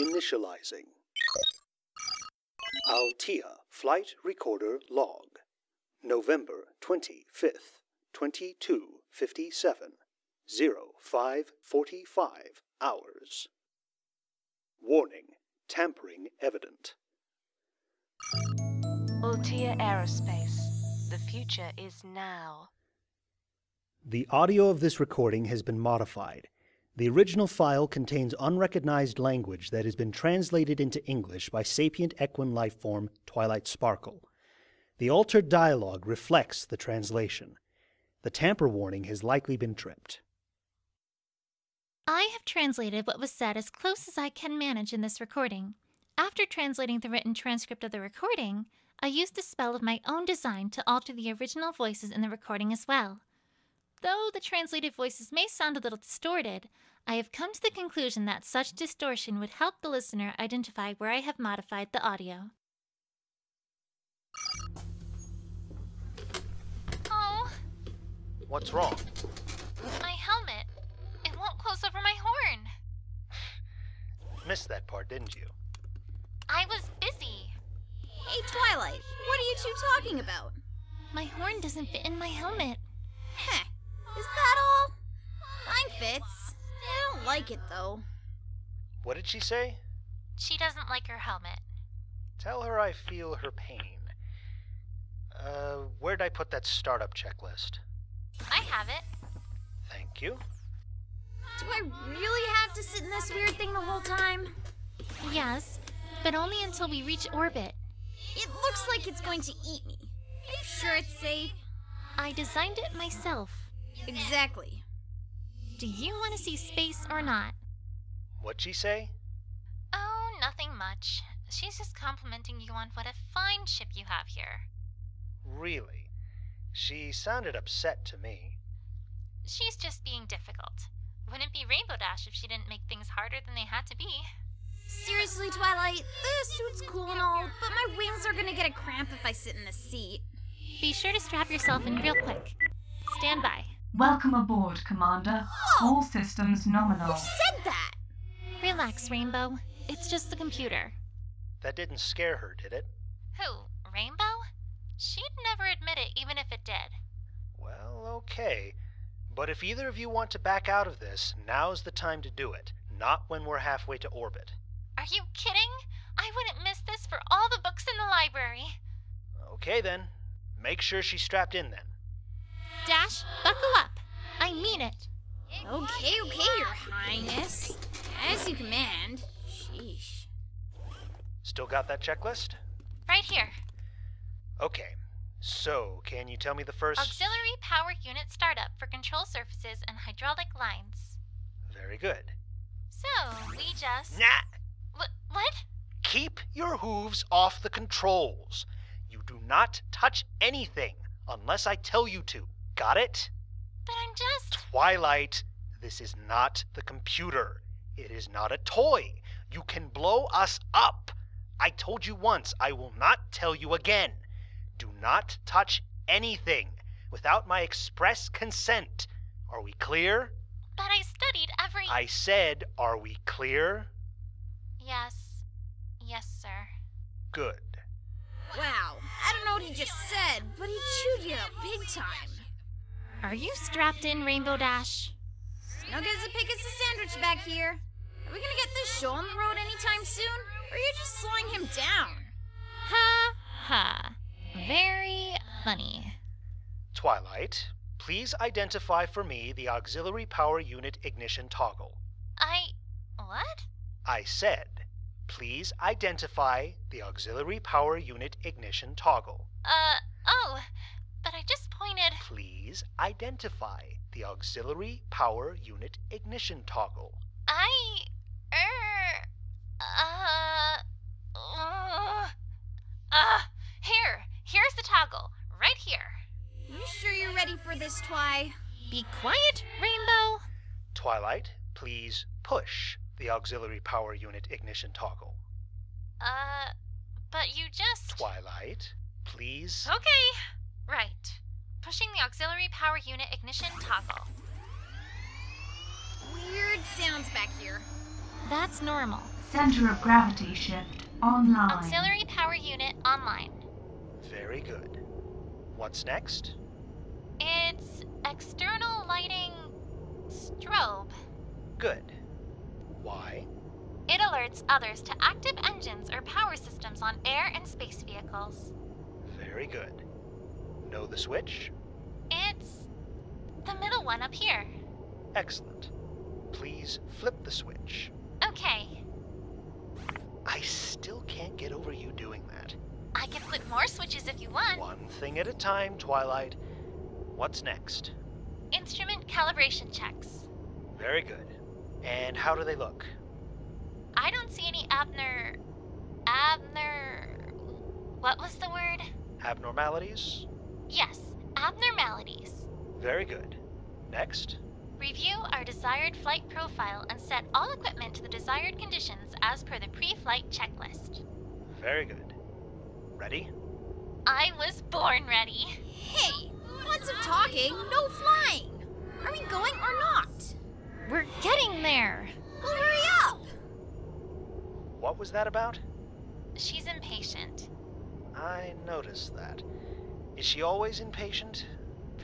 Initializing. Altea Flight Recorder Log. November 25th, 22:57, 05:45 hours. Warning, tampering evident. Altea Aerospace. The future is now. The audio of this recording has been modified. The original file contains unrecognized language that has been translated into English by sapient equine lifeform Twilight Sparkle. The altered dialogue reflects the translation. The tamper warning has likely been tripped. I have translated what was said as close as I can manage in this recording. After translating the written transcript of the recording, I used a spell of my own design to alter the original voices in the recording as well. Though the translated voices may sound a little distorted, I have come to the conclusion that such distortion would help the listener identify where I have modified the audio. Oh. What's wrong? My helmet. It won't close over my horn. Missed that part, didn't you? I was busy. Hey, Twilight, what are you two talking about? My horn doesn't fit in my helmet. Heh, is that all? Mine fits. I don't like it, though. What did she say? She doesn't like her helmet. Tell her I feel her pain. Where'd I put that startup checklist? I have it. Thank you. Do I really have to sit in this weird thing the whole time? Yes, but only until we reach orbit. It looks like it's going to eat me. Are you sure it's safe? I designed it myself. Exactly. Do you want to see space or not? What'd she say? Oh, nothing much. She's just complimenting you on what a fine ship you have here. Really? She sounded upset to me. She's just being difficult. Wouldn't be Rainbow Dash if she didn't make things harder than they had to be. Seriously, Twilight, the suit's cool and all, but my wings are gonna get a cramp if I sit in the seat. Be sure to strap yourself in real quick. Stand by. Welcome aboard, Commander. All systems nominal. Who said that? Relax, Rainbow. It's just the computer. That didn't scare her, did it? Who, Rainbow? She'd never admit it, even if it did. Well, okay. But if either of you want to back out of this, now's the time to do it, not when we're halfway to orbit. Are you kidding? I wouldn't miss this for all the books in the library. Okay then. Make sure she's strapped in then. Dash, buckle up. I mean it. Okay, Your Highness. As you command. Sheesh. Still got that checklist? Right here. Okay. So, can you tell me the first... Auxiliary power unit startup for control surfaces and hydraulic lines. Very good. So, we just... Nah! What? Keep your hooves off the controls. You do not touch anything unless I tell you to. Got it? But I'm just... Twilight, this is not the computer. It is not a toy. You can blow us up. I told you once. I will not tell you again. Do not touch anything without my express consent. Are we clear? But I studied every... I said, are we clear? Yes. Yes, sir. Good. Wow, I don't know what he just said, but he chewed you up big time. Are you strapped in, Rainbow Dash? Snug as a pig as a sandwich back here. Are we gonna get this show on the road anytime soon? Or are you just slowing him down? Ha ha. Very funny. Twilight, please identify for me the auxiliary power unit ignition toggle. What? I said, please identify the auxiliary power unit ignition toggle. Oh, but I just pointed... Please identify the auxiliary power unit ignition toggle. Here's the toggle, right here. You sure you're ready for this, Twi? Be quiet, Rainbow. Twilight, please push the auxiliary power unit ignition toggle. But you just... Twilight, please... Okay, right. Pushing the auxiliary power unit ignition toggle. Weird sounds back here. That's normal. Center of gravity shift online. Auxiliary power unit online. Very good. What's next? It's external lighting strobe. Good. Why? It alerts others to active engines or power systems on air and space vehicles. Very good. Know the switch? It's the middle one up here. Excellent. Please flip the switch. Okay. I still can't get over you doing that. I can flip more switches if you want. One thing at a time, Twilight. What's next? Instrument calibration checks. Very good. And how do they look? I don't see any what was the word? Abnormalities? Yes, abnormalities. Very good. Next? Review our desired flight profile and set all equipment to the desired conditions as per the pre-flight checklist. Very good. Ready? I was born ready. Hey, lots of talking, no flying. Are we going or not? We're getting there. Well, hurry up. What was that about? She's impatient. I noticed that. Is she always impatient?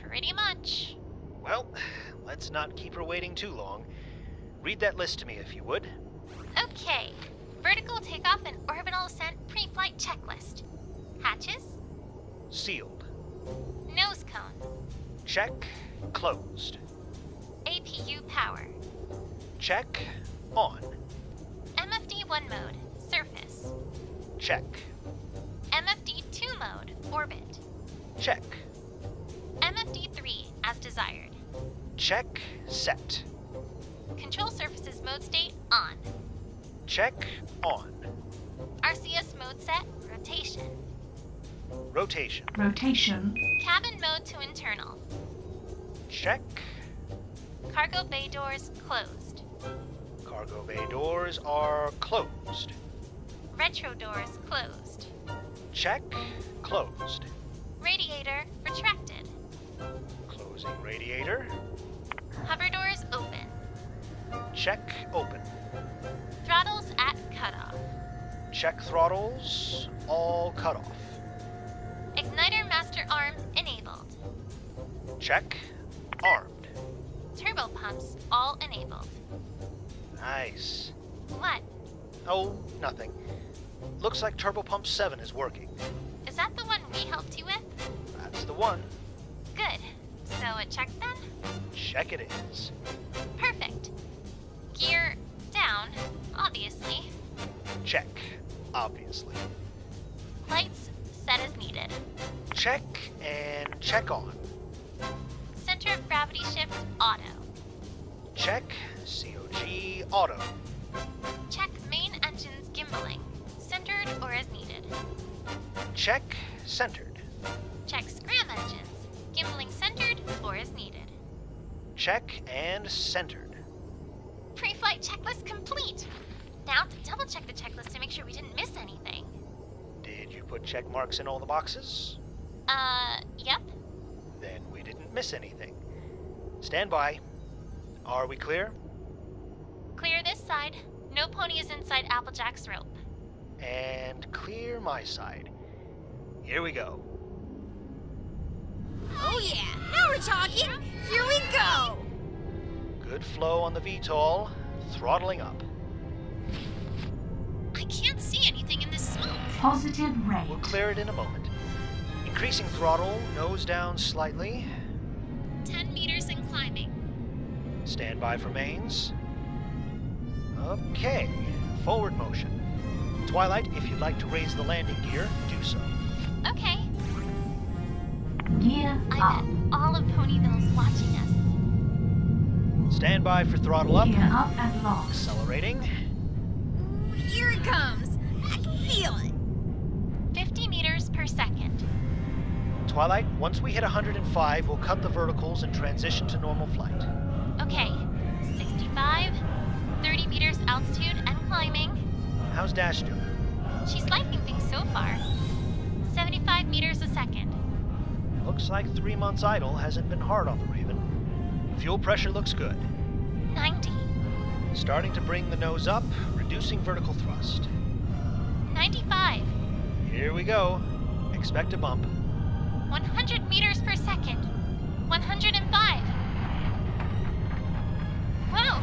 Pretty much. Well, let's not keep her waiting too long. Read that list to me if you would. Okay. Vertical takeoff and orbital ascent pre-flight checklist. Hatches. Sealed. Nose cone. Check. Closed. APU power. Check. On. MFD-1 mode. Surface. Check. MFD-2 mode. Orbit. Check. MFD-3 as desired. Check. Set. Control surfaces mode state on. Check. On. RCS mode set. Rotation. Rotation. Rotation. Cabin mode to internal. Check. Cargo bay doors closed. Cargo bay doors are closed. Retro doors closed. Check. Closed. Radiator retracted. Closing radiator. Hover doors open. Check. Open. Throttles at cutoff. Check throttles. All cut off. Igniter master arm enabled. Check. Armed. Turbo pumps all enabled. Nice. What? Oh, nothing. Looks like Turbo Pump 7 is working. Is that the one we helped you with? That's the one. Good. So it checked then? Check it is. Perfect. Gear down, obviously. Check. Obviously. Lights set as needed. Check and check on. Center of gravity shift auto. Check. COG auto. Check main engines gimbaling. Centered or as needed. Check. Centered. Check scram engines. Gimbaling centered or as needed. Check and centered. Pre-flight checklist complete. Now to double check the checklist to make sure we didn't miss anything. Did you put check marks in all the boxes? Yep. Then we didn't miss anything. Stand by. Are we clear? Clear this side. No pony is inside Applejack's rope. And clear my side. Here we go. Oh yeah, now we're talking. Here we go. Good flow on the VTOL. Throttling up. I can't see anything in this smoke. Positive range. We'll clear it in a moment. Increasing throttle, nose down slightly. 10 meters and climbing. Stand by for mains. Okay, forward motion. Twilight, if you'd like to raise the landing gear, do so. Okay. Gear I up. bet all of Ponyville's watching us. Stand by for throttle up. Gear up and lock. Accelerating. Ooh, here it comes. I can feel it. 50 meters per second. Twilight, once we hit 105, we'll cut the verticals and transition to normal flight. Okay. 65, 30 meters altitude and climbing. How's Dash doing? She's liking things so far. 75 meters a second. Looks like 3 months idle hasn't been hard on the Raven. Fuel pressure looks good. 90. Starting to bring the nose up, reducing vertical thrust. 95. Here we go. Expect a bump. 100 meters per second. 105. Whoa!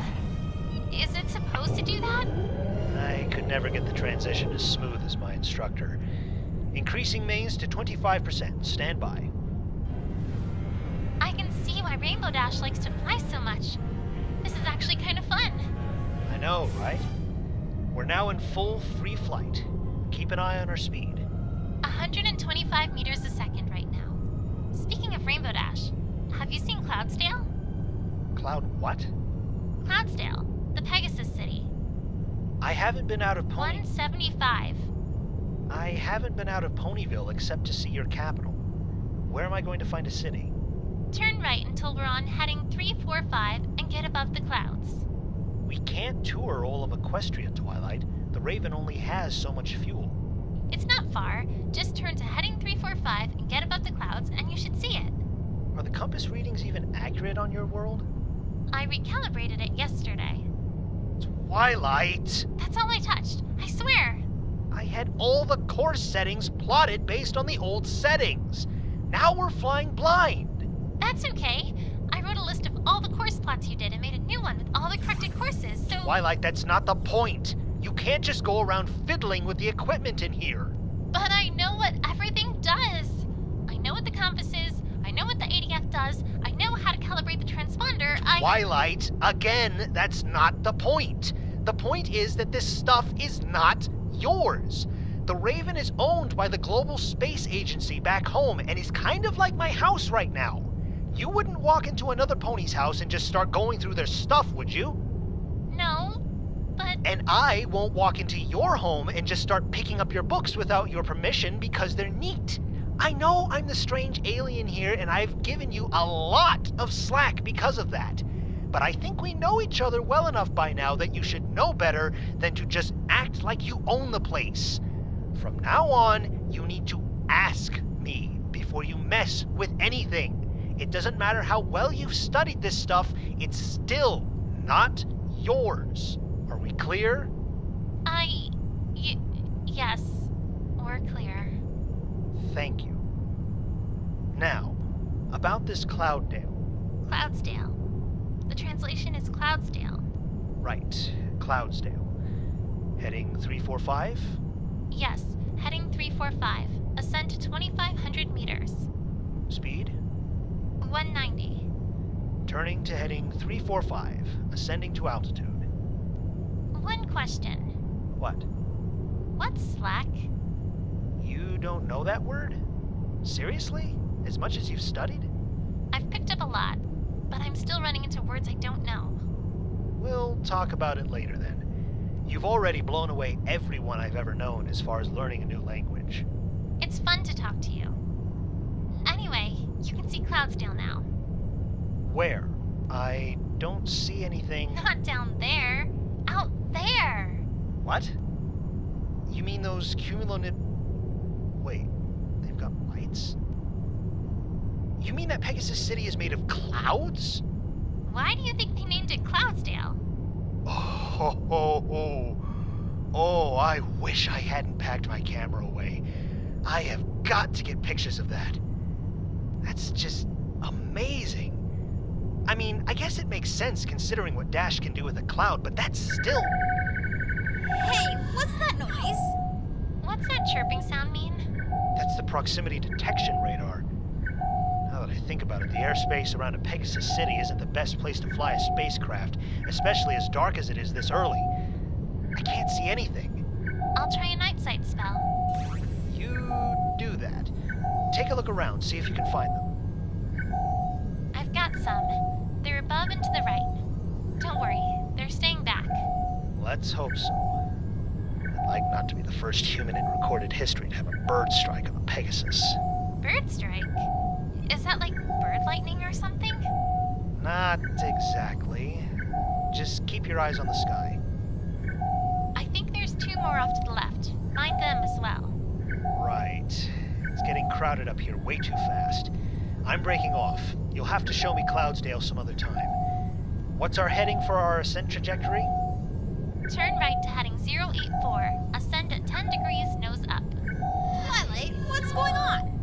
Is it supposed to do that? I could never get the transition as smooth as my instructor. Increasing mains to 25%. Stand by. I can see why Rainbow Dash likes to fly so much. This is actually kind of fun. I know, right? We're now in full free flight. Keep an eye on our speed. 125 meters a second right now. Speaking of Rainbow Dash, have you seen Cloudsdale? Cloud what? Cloudsdale, the Pegasus city. I haven't been out of 175. I haven't been out of Ponyville except to see your capital. Where am I going to find a city? Turn right until we're on heading 345 and get above the clouds. We can't tour all of Equestria, Twilight. The Raven only has so much fuel. It's not far. Just turn to heading 345 and get above the clouds and you should see it. Are the compass readings even accurate on your world? I recalibrated it yesterday. Twilight! That's all I touched. I swear. I had all the course settings plotted based on the old settings. Now we're flying blind. That's okay. I wrote a list of all the course plots you did and made a new one with all the corrected courses, so... Twilight, that's not the point. You can't just go around fiddling with the equipment in here. But I know what everything does. I know what the compass is. I know what the ADF does. I know how to calibrate the transponder. Twilight, again, that's not the point. The point is that this stuff is not yours. The Raven is owned by the Global Space Agency back home and is kind of like my house right now. You wouldn't walk into another pony's house and just start going through their stuff, would you? No, but... And I won't walk into your home and just start picking up your books without your permission because they're neat. I know I'm the strange alien here and I've given you a lot of slack because of that. But I think we know each other well enough by now that you should know better than to just act like you own the place. From now on, you need to ask me before you mess with anything. It doesn't matter how well you've studied this stuff, it's still not yours. Are we clear? Yes, we're clear. Thank you. Now, about this Clouddale. Cloudsdale. The translation is Cloudsdale. Right, Cloudsdale. Heading 345? Yes, heading 345. Ascent to 2,500 meters. Speed? 190. Turning to heading 345, ascending to altitude. One question. What? What's slack? You don't know that word? Seriously? As much as you've studied? I've picked up a lot, but I'm still running into words I don't know. We'll talk about it later then. You've already blown away everyone I've ever known as far as learning a new language. It's fun to talk to you. Anyway, you can see Cloudsdale now. Where? I don't see anything. Not down there. Out there! What? You mean those cumulative... Wait, they've got lights? You mean that Pegasus City is made of clouds? Why do you think they named it Cloudsdale? Oh, I wish I hadn't packed my camera away. I have got to get pictures of that. That's just amazing. I mean, I guess it makes sense considering what Dash can do with a cloud, but that's still... Hey, what's that noise? What's that chirping sound mean? That's the proximity detection radar. Now that I think about it, the airspace around a Pegasus City isn't the best place to fly a spacecraft, especially as dark as it is this early. I can't see anything. I'll try a night sight spell. You do that. Take a look around, see if you can find them. I've got some. They're above and to the right. Don't worry, they're staying back. Let's hope so. I'd like not to be the first human in recorded history to have a bird strike on a Pegasus. Bird strike? Is that like bird lightning or something? Not exactly. Just keep your eyes on the sky. I think there's two more off to the left. Mind them as well. Right. It's getting crowded up here way too fast. I'm breaking off. You'll have to show me Cloudsdale some other time. What's our heading for our ascent trajectory? Turn right to heading 084. Ascend at 10 degrees, nose up. Twilight, what's going on?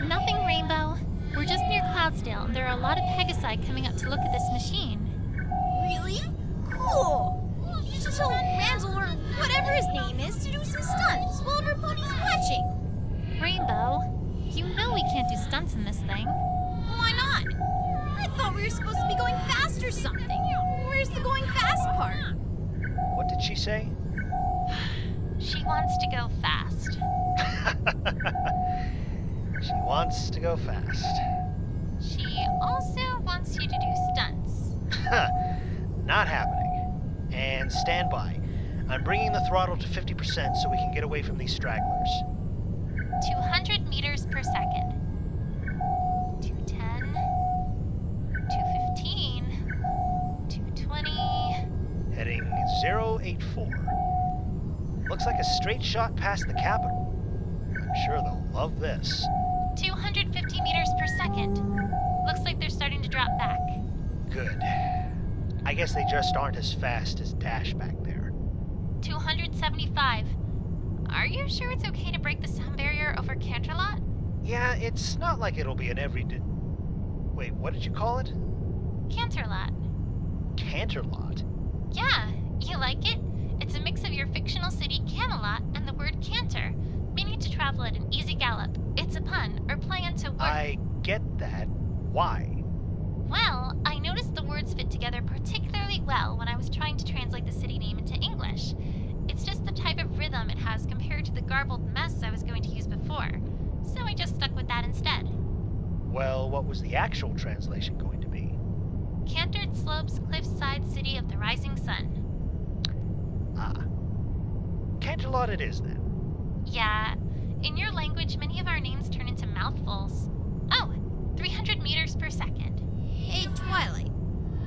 Nothing, Rainbow. We're just near Cloudsdale, and there are a lot of Pegasi coming up to look at this machine. Really? Cool! You should tell Randall or whatever his name is to do some stunts while everybody's watching. Rainbow, you know we can't do stunts in this thing. Why not? I thought we were supposed to be going fast or something. Where's the going fast part? What did she say? She wants to go fast. She wants to go fast. She also wants you to do stunts. Not happening. And stand by. I'm bringing the throttle to 50% so we can get away from these stragglers. 200 meters per second. 210. 215. 220. Heading 084. Looks like a straight shot past the capital. I'm sure they'll love this. 250 meters per second. Looks like they're starting to drop back. Good. I guess they just aren't as fast as Dash back there. 275. Are you sure it's okay to break the sound barrier over Canterlot? Yeah, it's not like it'll be an everyday... Wait, what did you call it? Canterlot. Canterlot? Yeah, you like it? It's a mix of your fictional city Camelot and the word canter, meaning to travel at an easy gallop. It's a pun, or play into word... I get that. Why? Well, I noticed the words fit together particularly well when I was trying to translate the city name into English. It's just the type of rhythm it has compared to the garbled mess I was going to use before. So I just stuck with that instead. Well, what was the actual translation going to be? Cantered slopes, cliffside city of the rising sun. Ah. Canterlot it is, then. Yeah. In your language, many of our names turn into mouthfuls. Oh, 300 meters per second. Hey, Twilight.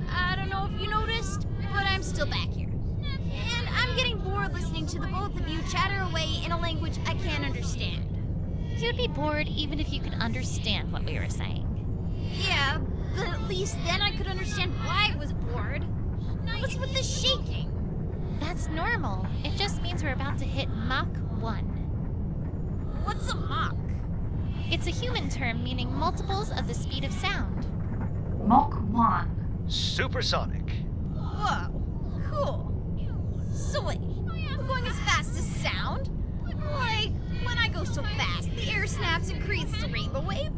I don't know if you noticed, but I'm still back here. And I'm getting bored listening to the both of you chatter away in a language I can't understand. You'd be bored even if you could understand what we were saying. Yeah, but at least then I could understand why I was bored. What's with the shaking? That's normal. It just means we're about to hit Mach 1. What's a Mach? It's a human term meaning multiples of the speed of sound. Mach 1. Supersonic. Whoa, cool. So wait, we're going as fast as sound? Like, when I go so fast, the air snaps and creates the rainbow wave?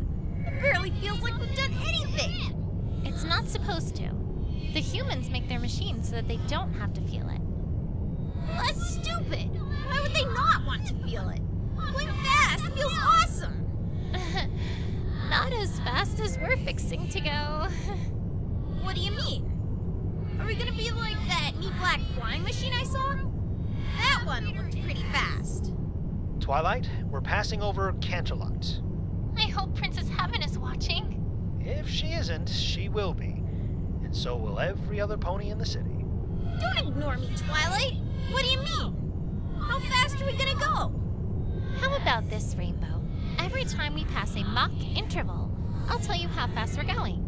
It barely feels like we've done anything. It's not supposed to. The humans make their machines so that they don't have to feel it. That's stupid. Why would they not want to feel it? Going fast feels awesome. Not as fast as we're fixing to go. What do you mean? Are we gonna be like that neat black flying machine I saw? That one looked pretty fast. Twilight, we're passing over Canterlot. I hope Princess Heaven is watching. If she isn't, she will be. And so will every other pony in the city. Don't ignore me, Twilight. What do you mean? How fast are we gonna go? How about this, Rainbow? Every time we pass a Mach interval, I'll tell you how fast we're going.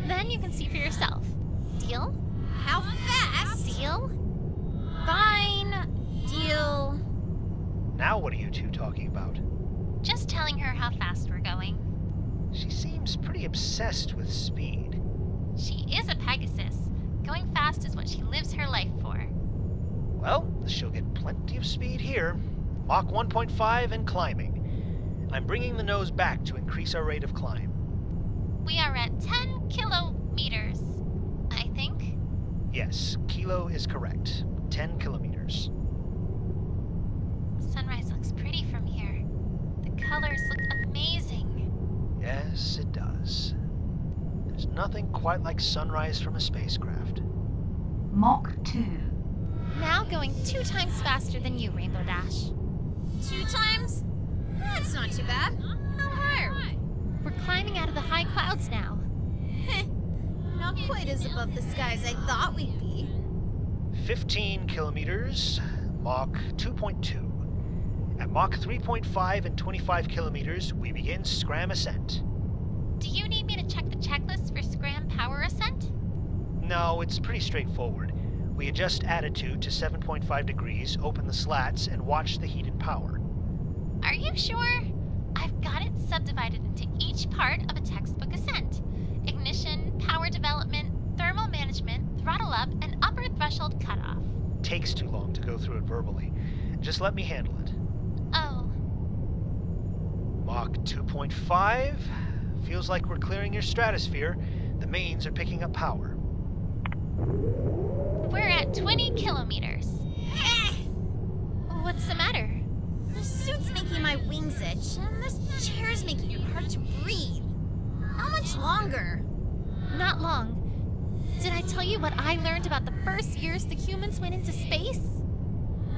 Then you can see for yourself. Deal? How fast? Deal? Fine. Deal. Now what are you two talking about? Just telling her how fast we're going. She seems pretty obsessed with speed. She is a Pegasus. Going fast is what she lives her life for. Well, she'll get plenty of speed here. Mach 1.5 and climbing. I'm bringing the nose back to increase our rate of climb. We are at 10 kilometers, I think. Yes, kilo is correct. 10 kilometers. Sunrise looks pretty from here. The colors look amazing. Yes, it does. There's nothing quite like sunrise from a spacecraft. Mach 2. Now going 2 times faster than you, Rainbow Dash. 2 times? That's not too bad. How high are we? We're climbing out of the high clouds now. Not quite as above the skies I thought we'd be. 15 kilometers, Mach 2.2. At Mach 3.5 and 25 kilometers, we begin Scram ascent. Do you need me to check the checklist for Scram power ascent? No, it's pretty straightforward. We adjust attitude to 7.5 degrees, open the slats, and watch the heat and power. Are you sure? I've got it subdivided into each part of a textbook ascent. Ignition, power development, thermal management, throttle up, and upper threshold cutoff. Takes too long to go through it verbally. Just let me handle it. Oh. Mach 2.5. Feels like we're clearing your stratosphere. The mains are picking up power. We're at 20 kilometers. What's the matter? The suit's making my wings itch, and this chair's making it hard to breathe. How much longer? Not long. Did I tell you what I learned about the first years the humans went into space?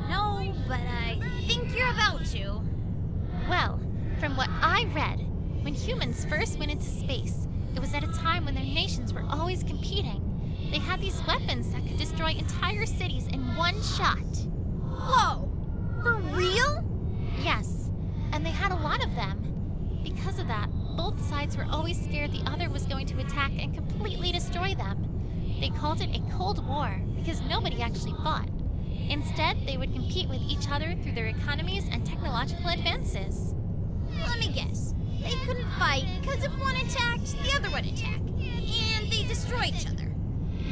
No, but I think you're about to. Well, from what I read, when humans first went into space, it was at a time when their nations were always competing. They had these weapons that could destroy entire cities in one shot. Whoa! For real? Yes, and they had a lot of them. Because of that, both sides were always scared the other was going to attack and completely destroy them. They called it a Cold War because nobody actually fought. Instead, they would compete with each other through their economies and technological advances. Let me guess. They couldn't fight because if one attacked, the other would attack. And they destroyed each other.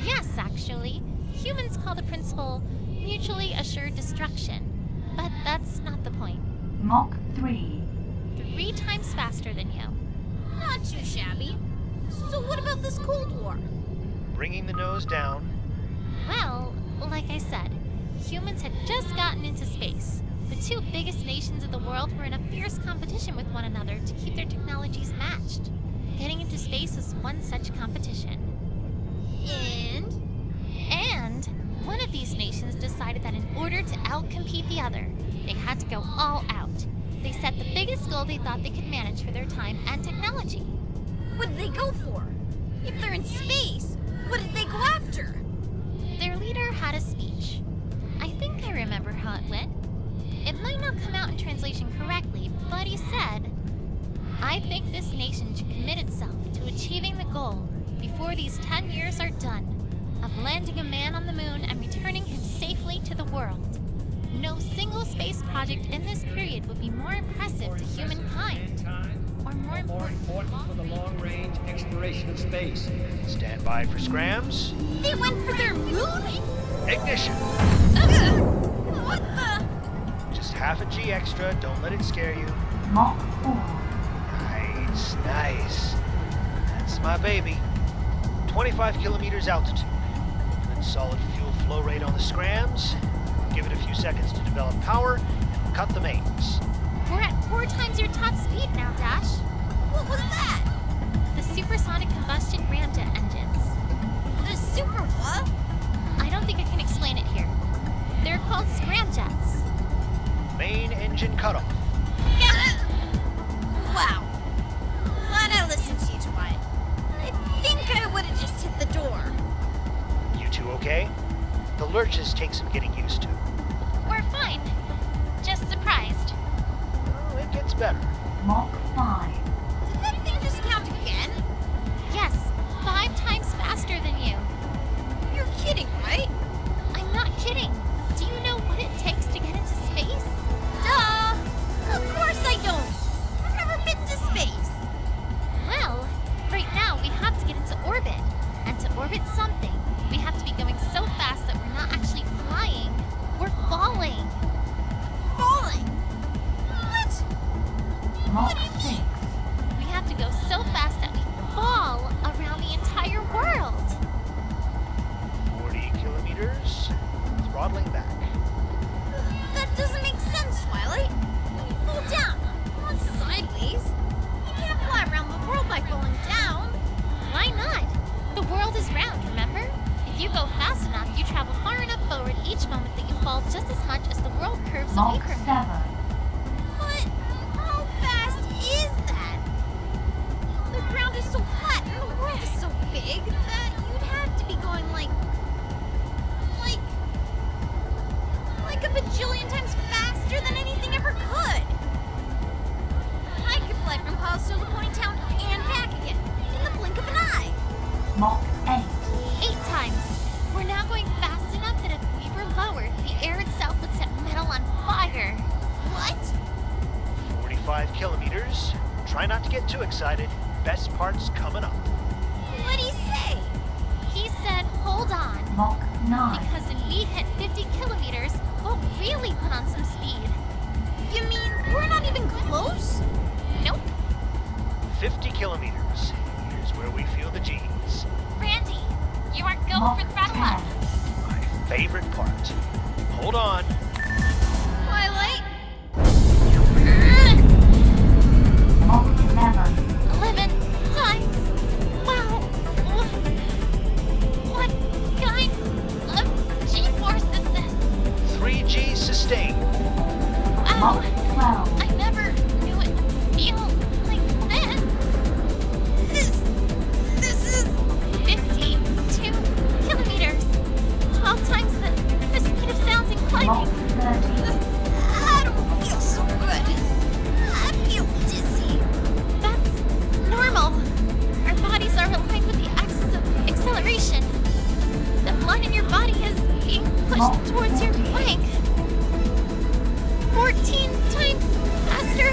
Yes, actually. Humans call the principle mutually assured destruction. But that's not the point. Mach 3. 3 times faster than you. Not too shabby. So what about this Cold War? Bringing the nose down. Well, like I said, humans had just gotten into space. The 2 biggest nations of the world were in a fierce competition with one another to keep their technologies matched. Getting into space was one such competition. And one of these nations decided that in order to outcompete the other, they had to go all out. They set the biggest goal they thought they could manage for their time and technology. What did they go for? If they're in space, what did they go after? Their leader had a speech. I think I remember how it went. It might not come out in translation correctly, but he said, "I think this nation should commit itself to achieving the goal before these 10 years are done, of landing a man on the moon and returning him safely to the world. No single space project in this period would be more impressive to humankind, or more important for the long-range exploration of space. Stand by for scrams. They went for their moon? Ignition. What the? Just half a G extra. Don't let it scare you. Mach 4. Nice, nice. That's my baby. 25 kilometers altitude. Good solid fuel flow rate on the scrams. Give it a few seconds to develop power, and we'll cut the mains. We're at 4 times your top speed now, Dash. What was that? The supersonic combustion ramjet engines. The super what? I don't think I can explain it here. They're called scramjets. Main engine cutoff. Wow. Glad I listened to you, Twilight. I think I would have just hit the door. You two okay? The lurches take some getting used to. We're fine. Just surprised. Oh, it gets better. Mach 5. Did that thing just count again? Yes, 5 times faster than you. You're kidding, right? I'm not kidding. Do you know what it takes to get into space? Duh! Of course I don't! I've never been to space! Well, right now we have to get into orbit. And to orbit something, we have to be going so fast that we're not actually flying. We're falling. Falling? What? Mach 6. We have to go so fast that we fall around the entire world. 40 kilometers. Throttling back. That doesn't make sense, Twilight. When you fall down, not sideways. You can't fly around the world by falling down. Why not? The world is round, remember? If you go fast enough, you travel far enough forward each moment that you fall just as much as the world curves away Mach from 7. you. But how fast is that? The ground is so flat and the world is so big that you'd have to be going like a bajillion times faster than anything ever could. I could fly from Cloudsdale to Ponytown and back again in the blink of an eye. Mach 8. 8 times. We're now going fast enough that if we were lowered, the air itself would set metal on fire. What? 45 kilometers. Try not to get too excited. Best part's coming up. What'd he say? He said, hold on. Mach 9. Because when we hit 50 kilometers, we'll really put on some speed. You mean we're not even close? Nope. 50 kilometers. Here's where we feel the G's. Randy, you are go Mach for throttle up. 10. My favorite part. Hold on. Twilight? Mach 11. 11 times. Wow. What kind of G-force is this? 3 G's sustained. Wow. Mach 12. I never knew it feel like this. This is 52 kilometers. 12 times the speed of sound in Mach climbing. 30. I don't feel so good. I feel dizzy. That's normal. Our bodies are aligned with the axis of acceleration. The blood in your body is being pushed towards your flank. 14 times faster.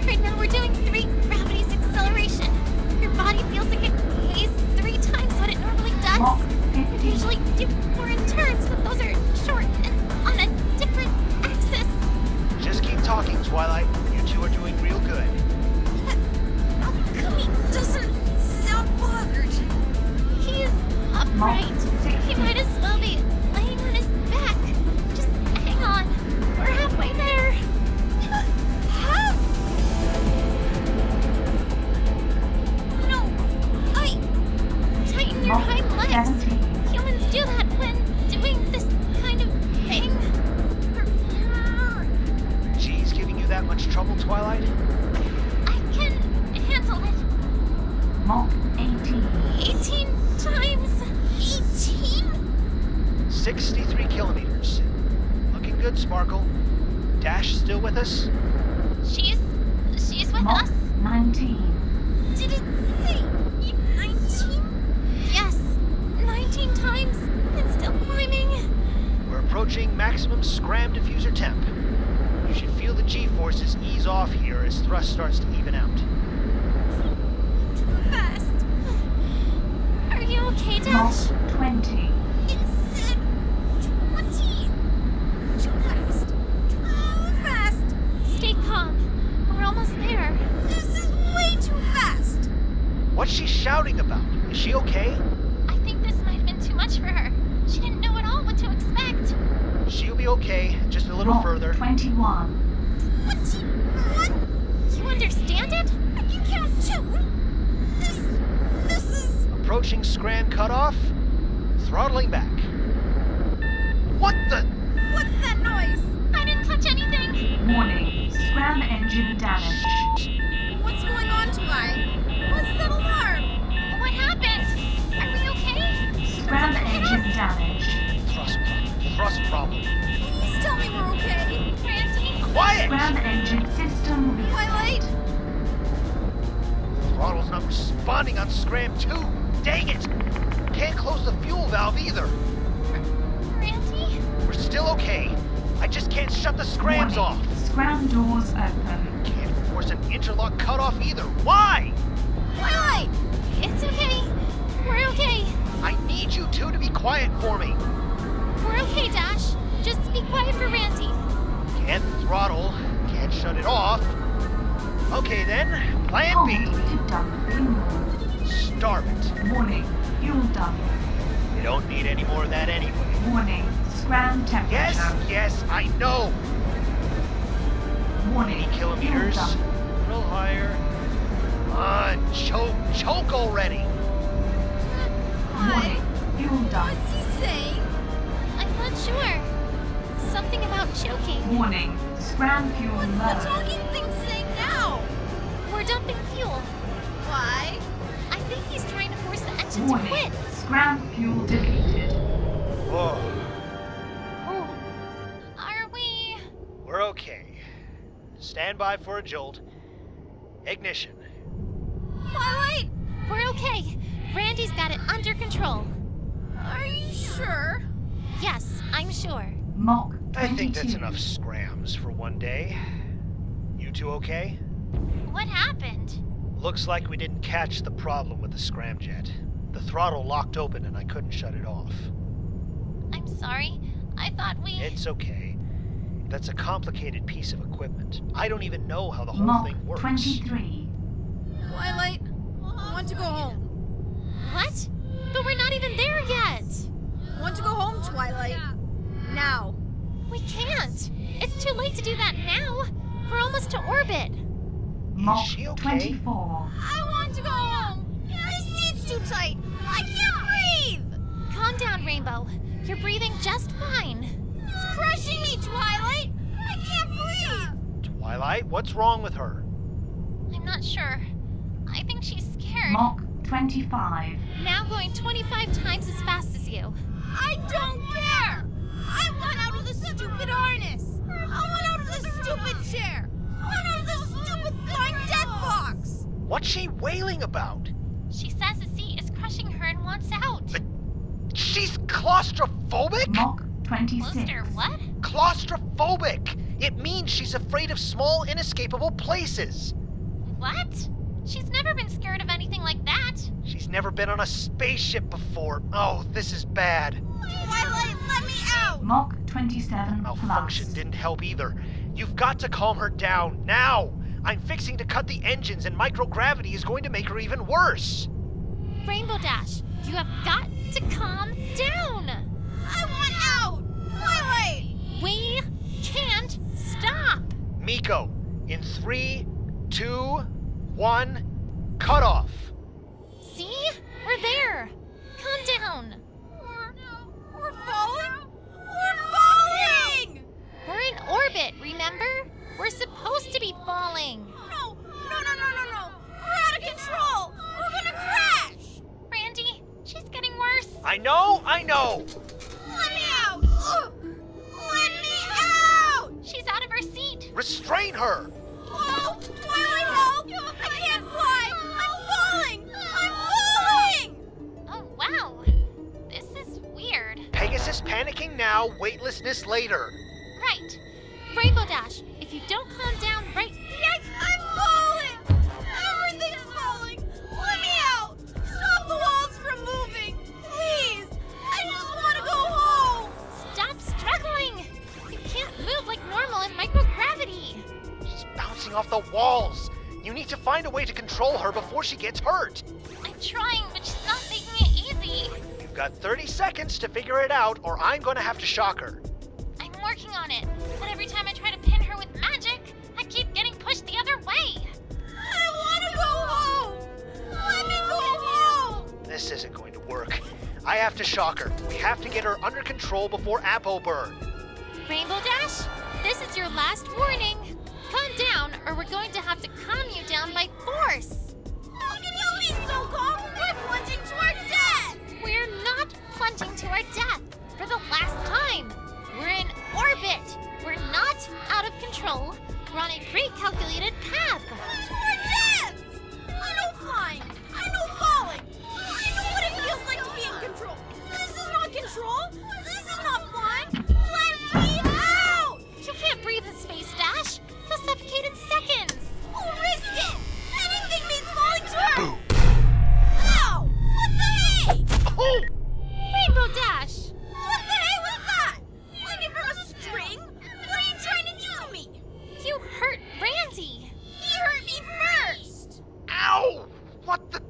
Right now we're doing 3 gravity's acceleration. Your body feels like it weighs 3 times what it normally does. Mach We 15. usually do 4 in turns, but those are short and on a different axis. Just keep talking, Twilight. You two are doing real good. Alchemy doesn't sound bothered. He's upright. He might as well be laying on his back. Just hang on. We're halfway there. Half? No, Tighten your Mach hind legs. 17. Humans do that when doing this kind of thing. G's giving you that much trouble, Twilight? I can handle it. Mach 18. 18 times. 18? 63 kilometers. Looking good, Sparkle. Dash still with us? She's with Mach us. 19. Did it say 19? Yes. 19 times and still climbing. We're approaching maximum scram diffuser temp. You should feel the G-forces ease off here as thrust starts to even out. Too fast. Are you okay, Mach Dash? 20. It said 20. Too fast. Too fast. Stay calm. We're almost there. This is way too fast. What's she shouting about? Is she okay? I think this might have been too much for her. She didn't know at all what to expect. She'll be okay, just a little Mach further. 21. 21? You understand it? I can count 2. This is... Approaching scram cutoff. Throttling back. What the? What's that noise? I didn't touch anything. Warning. Scram engine damaged. What's going on, Twi? What's that alarm? What happened? Are we okay? Scram engine damaged. Thrust problem. Please tell me we're okay. Randy? Quiet! Scram engine system reset. Twilight? Throttle's not responding on scram 2. Dang it! Can't close the fuel valve either. Randy? We're still okay. I just can't shut the scrams Warning. off. Scram doors open. Can't force an interlock cutoff either. Why? Twilight! It's okay. We're okay. I need you two to be quiet for me. We're okay, Dash. Just be quiet for Randy. Can't throttle. Can't shut it off. Okay then. Plan Hold B. to dump fuel. Starve it. Warning. Fuel dump. We don't need any more of that anyway. Warning. Scram temperature. Yes, I know. Warning. 80 kilometers. Fuel dump. A little higher. Come on, choke already. Warning. Fuel dump. What's he saying? I'm not sure. Something about choking. Warning. Scram fuel What's the low. talking thing saying now? We're dumping fuel. Why? I think he's trying to force the engine to Warning. quit. Scram fuel depleted. Whoa. Are we... We're okay. Stand by for a jolt. Ignition. Twilight? We're okay. Randy's got it under control. Are you sure? sure? Yes, I'm sure. Mach 22. I think that's enough scrams for one day. You two okay? What happened? Looks like we didn't catch the problem with the scramjet. The throttle locked open and I couldn't shut it off. I'm sorry. I thought we... It's okay. That's a complicated piece of equipment. I don't even know how the whole Mach thing works. 23. Twilight, I want to go home. What? But we're not even there yet! I want to go home, Twilight. Now. We can't! It's too late to do that now! We're almost to orbit! Mach she okay? 24. I want to go home. This seat's too tight. I can't breathe. Calm down, Rainbow. You're breathing just fine. It's crushing me, Twilight. I can't breathe. Twilight, what's wrong with her? I'm not sure. I think she's scared. Mach 25. Now going 25 times as fast as you. I don't care. I want out of the stupid harness. I want out of the stupid chair. I want out of the stupid flying death box. What's she wailing about? She says the seat is crushing her and wants out. She's claustrophobic? Mach 26. Booster, what? Claustrophobic! It means she's afraid of small, inescapable places. What? She's never been scared of anything like that. She's never been on a spaceship before. Oh, this is bad. Twilight, let me out. Mach 27 Malfunction plus. didn't help either. You've got to calm her down, now! I'm fixing to cut the engines and microgravity is going to make her even worse. Rainbow Dash, you have got to calm down. I want out. Twilight. We can't stop. Miko, in 3, 2, 1, cut off. See? We're there. Calm down. We're falling. We're falling. We're in orbit, remember? We're supposed to be falling. No. We're out of control. We're gonna crash. Randy, she's getting worse. I know. Let me out. Let me out. She's out of her seat. Restrain her. Oh, Twilight, help. I can't fly. I'm falling. Oh, wow. This is weird. Pegasus panicking now, weightlessness later. Right. Rainbow Dash, if you don't calm down right... Yes, I'm falling. Everything's falling. Let me out. Stop the walls from moving. Please. I just want to go home. Stop struggling. You can't move like normal in microgravity. She's bouncing off the walls. You need to find a way to control her before she gets hurt. I'm trying, but she's not making it easy. You've got 30 seconds to figure it out, or I'm going to have to shock her. I'm working on it, but every time I try to pin her with magic, I keep getting pushed the other way. I want to go home. Let me go home. This isn't going to work. I have to shock her. We have to get her under control before Apo burn. Rainbow Dash, this is your last warning. Calm down, or we're going to have to calm you down by force. How can you be so calm? We're plunging to our death. We're not plunging to our death for the last time. We're in orbit. We're not out of control. We're on a pre-calculated path. To our death. I know flying. I know falling. I know what it feels like to be in control. This is not control. This is not flying. Let me out. You can't breathe in space, Dash. You'll suffocate in seconds. We'll risk it. Anything means falling to her. Ow! What the hey? Oh! Rainbow Dash. What the hey was that? Hanging from a string? What are you trying to do to me? You hurt Randy. He hurt me first. Ow! What the?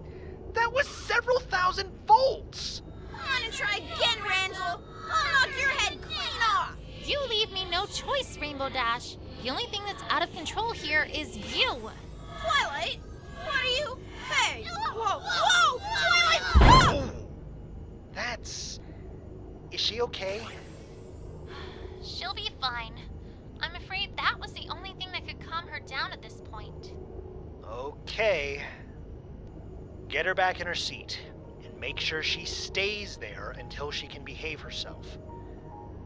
That was several thousand volts! I'm gonna try again, Randall. I'll knock your head clean off. You leave me no choice, Rainbow Dash. The only thing that's out of control here is you. Twilight? What are you? Hey! Whoa! Twilight, stop! Oh! That's... Is she okay? She'll be fine. I'm afraid that was the only thing that could calm her down at this point. Okay. Get her back in her seat, and make sure she stays there until she can behave herself.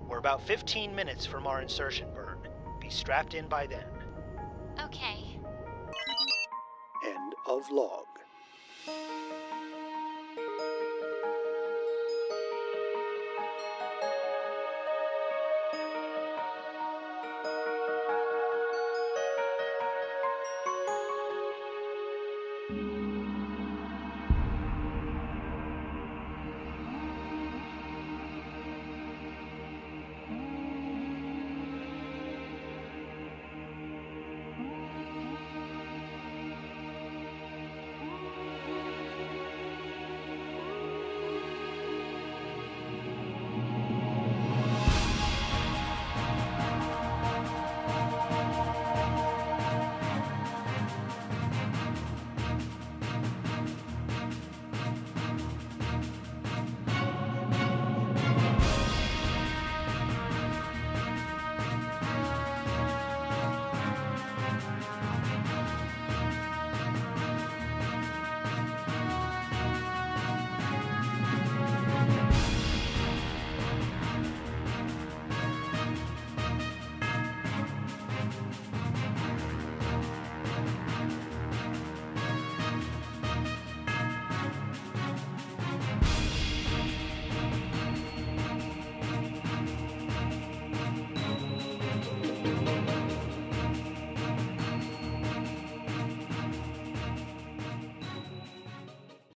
We're about 15 minutes from our insertion burn. Be strapped in by then. Okay. End of log.